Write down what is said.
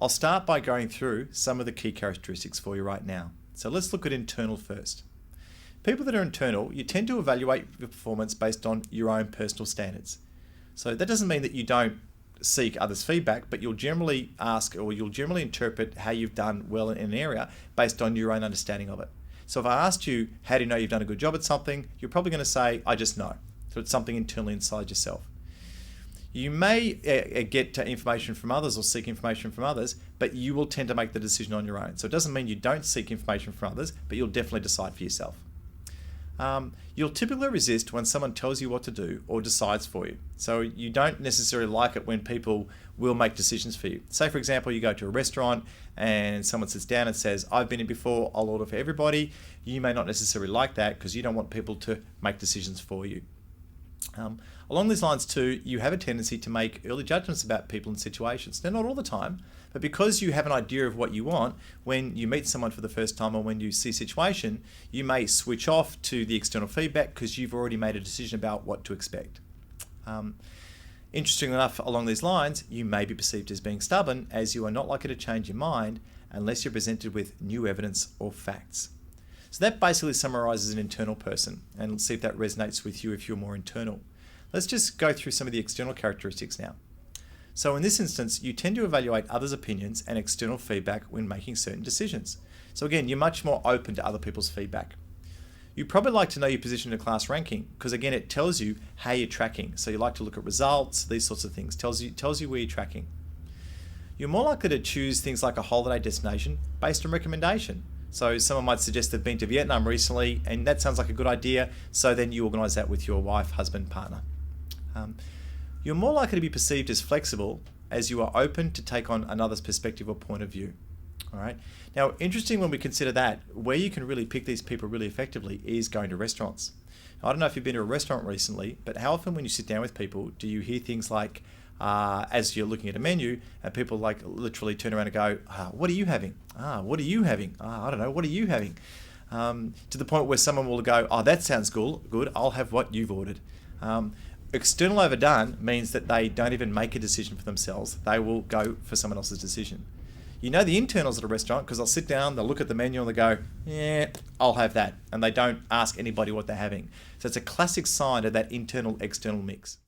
I'll start by going through some of the key characteristics for you right now. So let's look at internal first. People that are internal, you tend to evaluate your performance based on your own personal standards. So that doesn't mean that you don't seek others' feedback, but you'll generally ask, or you'll generally interpret how you've done well in an area based on your own understanding of it. So if I asked you, how do you know you've done a good job at something? You're probably going to say, I just know. So it's something internally inside yourself. You may get information from others or seek information from others, but you will tend to make the decision on your own. So it doesn't mean you don't seek information from others, but you'll definitely decide for yourself. You'll typically resist when someone tells you what to do or decides for you. So you don't necessarily like it when people will make decisions for you. Say, for example, you go to a restaurant and someone sits down and says, I've been here before, I'll order for everybody. You may not necessarily like that because you don't want people to make decisions for you. Along these lines too, you have a tendency to make early judgments about people and situations. They're not all the time, but because you have an idea of what you want, when you meet someone for the first time or when you see a situation, you may switch off to the external feedback because you've already made a decision about what to expect. Interestingly enough, along these lines, you may be perceived as being stubborn, as you are not likely to change your mind unless you're presented with new evidence or facts. So that basically summarizes an internal person, and let's see if that resonates with you if you're more internal. Let's just go through some of the external characteristics now. So in this instance, you tend to evaluate others' opinions and external feedback when making certain decisions. So again, you're much more open to other people's feedback. You probably like to know your position in a class ranking because again, it tells you how you're tracking. So you like to look at results, these sorts of things, tells you where you're tracking. You're more likely to choose things like a holiday destination based on recommendation. So someone might suggest they've been to Vietnam recently and that sounds like a good idea, so then you organise that with your wife, husband, partner. You're more likely to be perceived as flexible as you are open to take on another's perspective or point of view. All right. Now, interesting when we consider that, where you can really pick these people really effectively is going to restaurants. I don't know if you've been to a restaurant recently, but how often when you sit down with people do you hear things like, as you're looking at a menu, and people like literally turn around and go, what are you having? What are you having? I don't know, what are you having? To the point where someone will go, that sounds good, I'll have what you've ordered. External overdone means that they don't even make a decision for themselves. They will go for someone else's decision. You know the internals at a restaurant because they'll sit down, they'll look at the menu and they go, yeah, I'll have that. And they don't ask anybody what they're having. So it's a classic sign of that internal-external mix.